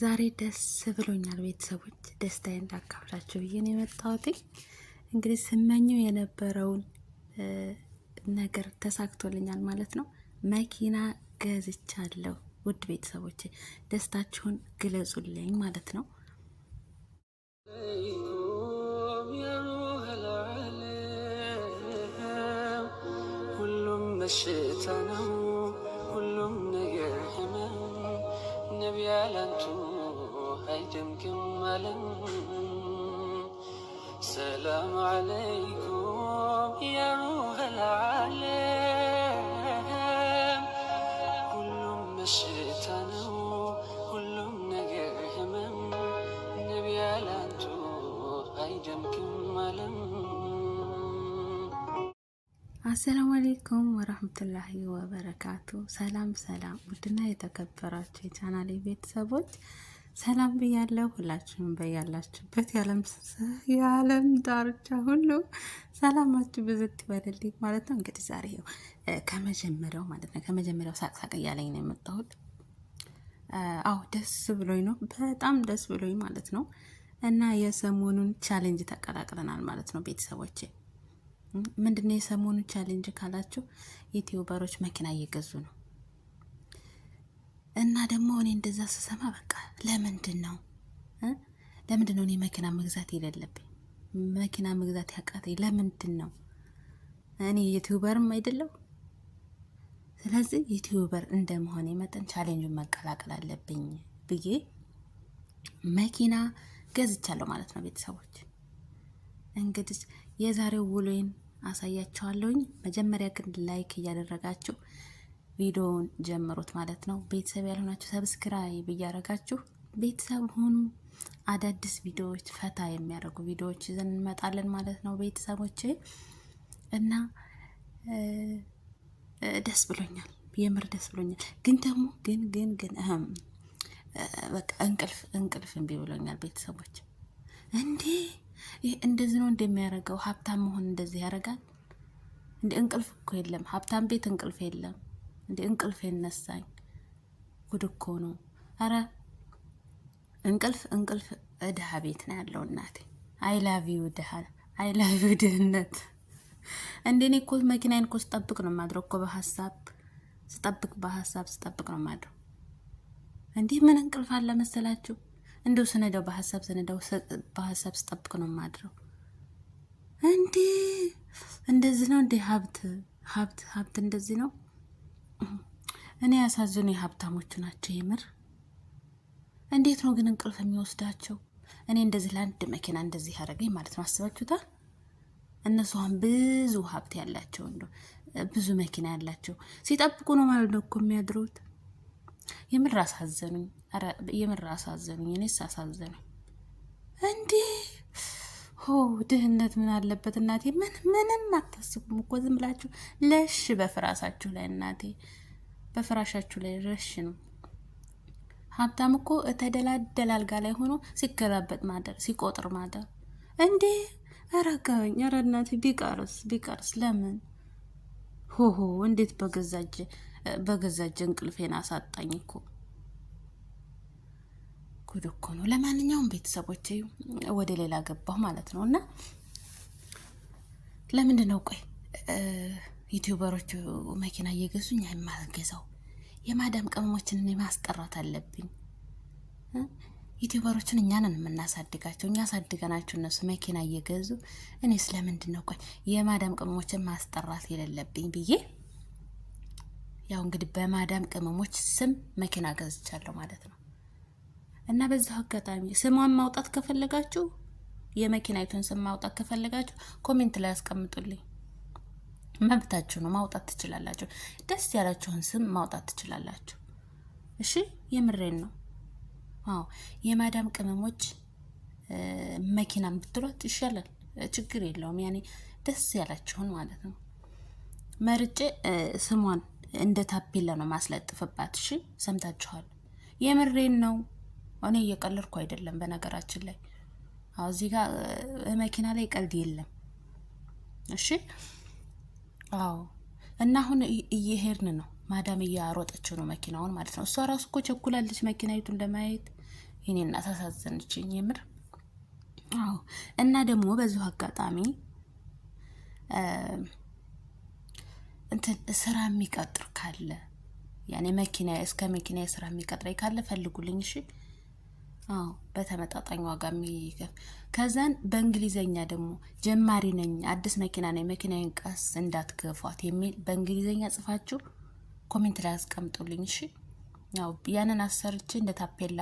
ዛሬ ደስ ብሎኛል ቤተሰቦች፣ ደስታዬን እንዳካፍላችሁ ብዬ ነው የመጣሁት። እንግዲህ ስመኘው የነበረውን ነገር ተሳክቶልኛል ማለት ነው። መኪና ገዝቻለሁ። ውድ ቤተሰቦች ደስታችሁን ግለጹልኝ ማለት ነው። ሁሉም በሽታ ነው፣ ሁሉም ነገር ህመም ነቢያላንቱ አይደምግም አለም። ሰላም አለይኩም ያ ሩሐል ዓለም። ሁሉም በሽታ ነው፣ ሁሉም ነገር ህመም ነቢያላንቱ አይደምግም አለም። አሰላሙ አለይኩም ወራህመቱላሂ ወበረካቱ። ሰላም ሰላም፣ ውድና የተከበራችሁ የቻናሌ ቤተሰቦች ሰላም ብያለሁ። ሁላችሁም በያላችሁበት የዓለም ዳርቻ ሁሉ ሰላማችሁ ብዝት ይበልልኝ ማለት ነው። እንግዲህ ዛሬ ከመጀመሪያው ማለት ነው ከመጀመሪያው ሳቅሳቅ እያለኝ ነው የመጣሁት። አዎ ደስ ብሎኝ ነው፣ በጣም ደስ ብሎኝ ማለት ነው። እና የሰሞኑን ቻሌንጅ ተቀላቅለናል ማለት ነው ቤተሰቦቼ። ምንድነው የሰሞኑ ቻሌንጅ ካላችሁ ዩቲዩበሮች መኪና እየገዙ ነው። እና ደግሞ እኔ እንደዛ ስሰማ በቃ ለምንድን ነው እኔ መኪና መግዛት የሌለብኝ? መኪና መግዛት ያቃተኝ ለምንድን ነው? እኔ ዩቲዩበርም አይደለሁ። ስለዚህ ዩቲዩበር እንደመሆኔ መጠን ቻሌንጁን መቀላቀል አለብኝ ብዬ መኪና ገዝቻለሁ ማለት ነው ቤተሰቦች። እንግዲህ የዛሬው ውሎዬን አሳያችኋለሁኝ። መጀመሪያ ግን ላይክ እያደረጋችሁ ቪዲዮውን ጀምሩት ማለት ነው። ቤተሰብ ያልሆናችሁ ሰብስክራይብ እያደረጋችሁ ቤተሰብ ሁኑ። አዳዲስ ቪዲዮዎች፣ ፈታ የሚያደርጉ ቪዲዮዎች ይዘን እንመጣለን ማለት ነው ቤተሰቦቼ። እና ደስ ብሎኛል፣ የምር ደስ ብሎኛል። ግን ደግሞ ግን በቃ እንቅልፍ እምቢ ብሎኛል ቤተሰቦች። እንዴ እንደዚህ ነው እንደሚያደርገው? ሀብታም መሆን እንደዚህ ያደርጋል እንዴ? እንቅልፍ እኮ የለም ሀብታም ቤት፣ እንቅልፍ የለም እንዴ? እንቅልፍ የነሳኝ ጉድ እኮ ነው። አረ እንቅልፍ ድሃ ቤት ነው ያለው እናቴ። አይ ላቭ ዩ ድሃ፣ አይ ላቭ ዩ ድህነት። እንዴ እኔ እኮ መኪናዬን እኮ ስጠብቅ ነው የማድረው እኮ በሀሳብ ስጠብቅ ነው የማድረው። እንዴ ምን እንቅልፍ አለ መሰላችሁ? እንደው ስነዳው በሀሳብ በሀሳብ ስጠብቅ ነው የማድረው። እንዴ እንደዚህ ነው እንዴ? ሀብት እንደዚህ ነው። እኔ ያሳዝኑ የሀብታሞቹ ናቸው የምር። እንዴት ነው ግን እንቅልፍ የሚወስዳቸው? እኔ እንደዚህ ለአንድ መኪና እንደዚህ ያደረገኝ ማለት ነው። አስባችሁታል? እነሱ አሁን ብዙ ሀብት ያላቸው እንደው ብዙ መኪና ያላቸው ሲጠብቁ ነው ማለት ነው እኮ የሚያድሩት። የምር አሳዘኑኝ። አረ የምር አሳዘኑኝ። እኔስ አሳዘኑኝ። እንዴ ድህነት ምን አለበት እናቴ? ምንም አታስቡም እኮ ዝም ብላችሁ ለሽ በፍራሳችሁ ላይ እናቴ፣ በፍራሻችሁ ላይ ረሽ ነው። ሀብታም እኮ ተደላደል አልጋ ላይ ሆኖ ሲገላበጥ ማደር፣ ሲቆጥር ማደር። እንዴ አረጋኝ። አረ እናቴ ቢቀርስ ለምን እንዴት በገዛጅ እንቅልፌን አሳጣኝ እኮ። ጉድ እኮ ነው። ለማንኛውም ቤተሰቦቼ ወደ ሌላ ገባሁ ማለት ነው። እና ለምንድን ነው ቆይ ዩቲዩበሮቹ መኪና እየገዙኝ የማልገዛው? የማዳም ቅመሞችን ማስጠራት አለብኝ። ዩቲዩበሮችን እኛንን የምናሳድጋቸው፣ እኛ አሳድገናቸው እነሱ መኪና እየገዙ እኔ ስለምንድን ነው ቆይ የማዳም ቅመሞችን ማስጠራት የሌለብኝ ብዬ ያው እንግዲህ በማዳም ቅመሞች ስም መኪና ገዝቻለሁ ማለት ነው። እና በዛው አጋጣሚ ስሟን ማውጣት ከፈለጋችሁ፣ የመኪናይቱን ስም ማውጣት ከፈለጋችሁ ኮሜንት ላይ አስቀምጡልኝ። መብታችሁ ነው፣ ማውጣት ትችላላችሁ። ደስ ያላችሁን ስም ማውጣት ትችላላችሁ። እሺ የምሬን ነው። አዎ የማዳም ቅመሞች መኪናን ብትሏት ይሻላል፣ ችግር የለውም። ያኔ ደስ ያላችሁን ማለት ነው መርጬ ስሟን እንደ ታፔላ ነው ማስለጥፍባት። እሺ ሰምታችኋል። የምሬን ነው። እኔ እየቀለድኩ አይደለም በነገራችን ላይ። አዎ እዚህ ጋር መኪና ላይ ቀልድ የለም። እሺ አዎ እና አሁን እየሄድን ነው። ማዳም እያሮጠችው ነው መኪናውን ማለት ነው። እሷ ራሱ እኮ ቸኩላለች መኪናይቱን ለማየት። የኔ እናት አሳዘነችኝ የምር። አዎ እና ደግሞ በዚሁ አጋጣሚ እንትን ስራ የሚቀጥር ካለ ያኔ መኪና እስከ መኪና ስራ የሚቀጥረኝ ካለ ፈልጉልኝ እሺ። አዎ በተመጣጣኝ ዋጋ የሚከፍ ከዛን በእንግሊዘኛ ደግሞ ጀማሪ ነኝ አዲስ መኪና ነኝ መኪናዬን ቀስ እንዳትገፏት የሚል በእንግሊዘኛ ጽፋችሁ ኮሜንት ላይ አስቀምጡልኝ እሺ። ያው ያንን አሰርቼ እንደ ታፔላ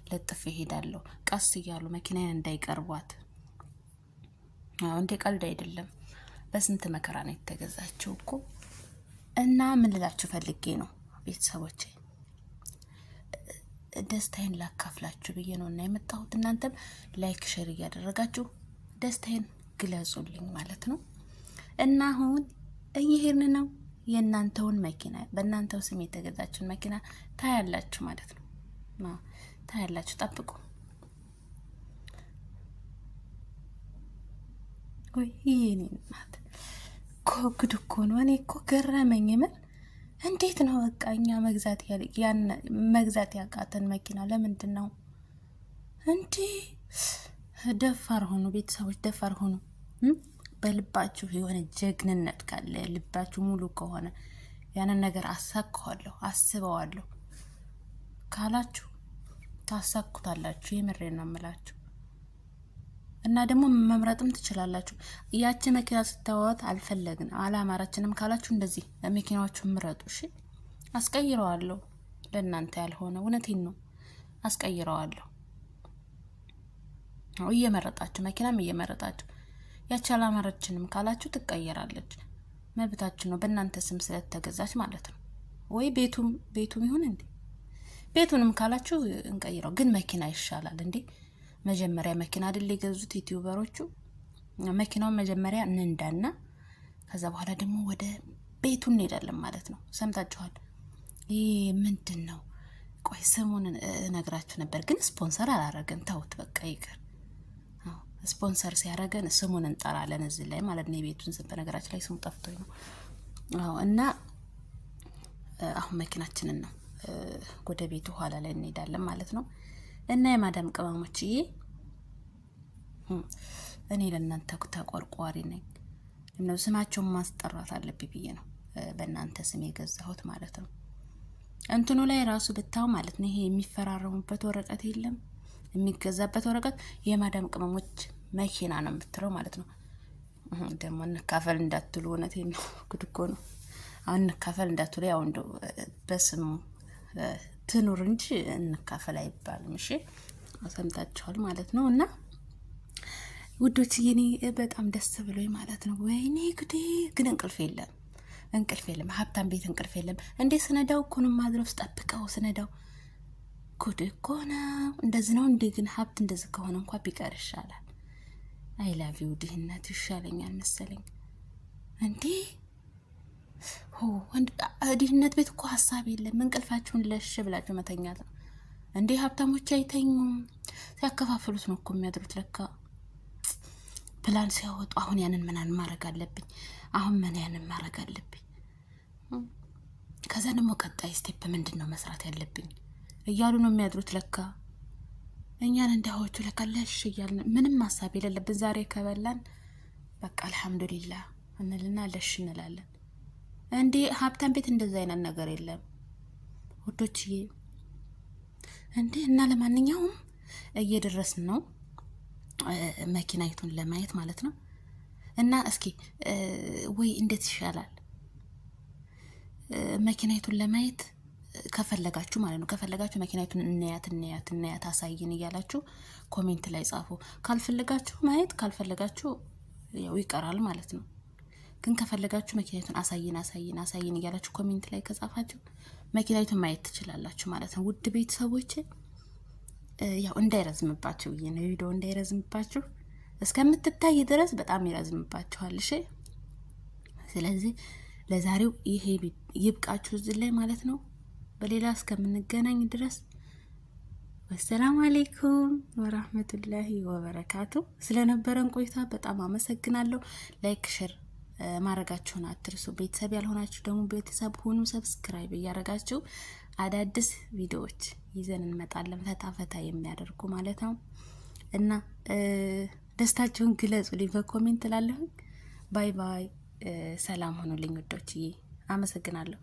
ለጥፍ እሄዳለሁ ቀስ እያሉ መኪናዬን እንዳይቀርቧት። አዎ እንደ ቀልድ አይደለም በስንት መከራ ነው የተገዛችው እኮ። እና ምን ልላችሁ ፈልጌ ነው ቤተሰቦቼ ደስታዬን ላካፍላችሁ ብዬ ነው እና የመጣሁት። እናንተም ላይክ ሼር እያደረጋችሁ ደስታዬን ግለጹልኝ ማለት ነው። እና አሁን እየሄድን ነው የእናንተውን መኪና በእናንተው ስም የተገዛችውን መኪና ታያላችሁ ማለት ነው። ታያላችሁ ጠብቁ። ወይ የኔ እናት ጉድ እኮ ነው። እኔ እኮ ገረመኝ ምን እንዴት ነው በቃ እኛ መግዛት ያቃተን መኪና ለምንድን ነው እንዴ? ደፋር ሆኑ ቤተሰቦች፣ ደፋር ሆኑ። በልባችሁ የሆነ ጀግንነት ካለ ልባችሁ ሙሉ ከሆነ ያንን ነገር አሳካዋለሁ አስበዋለሁ ካላችሁ ታሳኩታላችሁ። የምሬን ነው የምላችሁ። እና ደግሞ መምረጥም ትችላላችሁ። ያቺ መኪና ስታወት አልፈለግን አላማራችንም ካላችሁ እንደዚህ መኪናዎቹን ምረጡ እሺ። አስቀይረዋለሁ ለእናንተ ያልሆነ እውነቴን ነው አስቀይረዋለሁ። እየመረጣችሁ መኪናም እየመረጣችሁ ያቺ አላማራችንም ካላችሁ ትቀየራለች። መብታችሁ ነው በእናንተ ስም ስለተገዛች ማለት ነው። ወይ ቤቱም ይሁን እንዴ ቤቱንም ካላችሁ እንቀይረው። ግን መኪና ይሻላል እንዴ። መጀመሪያ መኪና አይደል የገዙት ዩቲዩበሮቹ። መኪናውን መጀመሪያ እንንዳና ከዛ በኋላ ደግሞ ወደ ቤቱ እንሄዳለን ማለት ነው። ሰምታችኋል። ይሄ ምንድን ነው? ቆይ ስሙን እነግራችሁ ነበር ግን ስፖንሰር አላረገን። ተውት በቃ ይቅር። ስፖንሰር ሲያረገን ስሙን እንጠራለን እዚህ ላይ ማለት ነው። የቤቱን ስም በነገራችን ላይ ስሙ ጠፍቶኝ ነው። አዎ እና አሁን መኪናችንን ነው ወደ ቤቱ ኋላ ላይ እንሄዳለን ማለት ነው። እና የማዳም ቅመሞችዬ እኔ ለእናንተ ተቆርቋሪ ነኝ። እነሱ ስማቸውን ማስጠራት አለብኝ ብዬ ነው በእናንተ ስም የገዛሁት ማለት ነው። እንትኑ ላይ ራሱ ብታው ማለት ነው ይሄ የሚፈራረሙበት ወረቀት የለም የሚገዛበት ወረቀት የማዳም ቅመሞች መኪና ነው የምትለው ማለት ነው። ደግሞ እንካፈል እንዳትሉ እውነቴን ነው። ጉድ እኮ ነው። አሁን እንካፈል እንዳትሉ ያው እንደው በስሙ ትኑር እንጂ እንካፈል አይባልም። እሺ ሰምታችኋል ማለት ነው። እና ውዶች የኔ በጣም ደስ ብሎኝ ማለት ነው። ወይኔ ጉዴ! ግን እንቅልፍ የለም ሀብታም ቤት እንቅልፍ የለም እንዴ። ስነዳው እኮ ነው ማድረስ ጠብቀው ስነዳው ጉድ እኮ ነው። እንደዚህ ነው እንዴ? ግን ሀብት እንደዚህ ከሆነ እንኳን ቢቀር ይሻላል። አይ ላቭ ዩ ድህነት ይሻለኛል መሰለኝ እንዴ። ድህነት ቤት እኮ ሀሳብ የለም። እንቅልፋችሁን ለሽ ብላችሁ መተኛት ነው እንዴ። ሀብታሞች አይተኙም፣ ሲያከፋፍሉት ነው እኮ የሚያድሩት። ለካ ፕላን ሲያወጡ አሁን ያንን ምናምን ማድረግ አለብኝ፣ አሁን ያንን ማድረግ አለብኝ። ከዛ ደግሞ ቀጣይ ስቴፕ ምንድን ነው መስራት ያለብኝ እያሉ ነው የሚያድሩት። ለካ እኛን እንዳሆቹ ለካ ለሽ እያልን ምንም ሀሳብ የሌለብን ዛሬ ከበላን በቃ አልሐምዱሊላህ እንልና ለሽ እንላለን። እንዴ ሀብታም ቤት እንደዛ አይነት ነገር የለም ውዶችዬ። እንዴ እና ለማንኛውም እየደረስን ነው መኪናይቱን ለማየት ማለት ነው። እና እስኪ ወይ እንዴት ይሻላል መኪናይቱን ለማየት ከፈለጋችሁ ማለት ነው። ከፈለጋችሁ መኪናይቱን እናያት አሳይን እያላችሁ ኮሜንት ላይ ጻፉ። ካልፈለጋችሁ ማየት ካልፈለጋችሁ ያው ይቀራል ማለት ነው። ግን ከፈለጋችሁ መኪናይቱን አሳይን እያላችሁ ኮሜንት ላይ ከጻፋችሁ መኪናይቱን ማየት ትችላላችሁ ማለት ነው። ውድ ቤተሰቦቼ ያው እንዳይረዝምባችሁ ብዬ ነው ቪዲዮ እንዳይረዝምባችሁ እስከምትታይ ድረስ በጣም ይረዝምባችኋል። እሺ ስለዚህ ለዛሬው ይሄ ይብቃችሁ እዚህ ላይ ማለት ነው። በሌላ እስከምንገናኝ ድረስ ወሰላሙ አለይኩም ወራህመቱላሂ ወበረካቱ። ስለነበረን ቆይታ በጣም አመሰግናለሁ። ላይክ ሼር ማረጋችሁን አትርሱ። ቤተሰብ ያልሆናችሁ ደግሞ ቤተሰብ ሁኑ። ሰብስክራይብ እያረጋችሁ አዳዲስ ቪዲዮዎች ይዘን እንመጣለን፣ ፈታ ፈታ የሚያደርጉ ማለት ነው። እና ደስታችሁን ግለጹልኝ በኮሜንት ላለሁ። ባይ ባይ። ሰላም ሆኑልኝ ውዶችዬ፣ አመሰግናለሁ።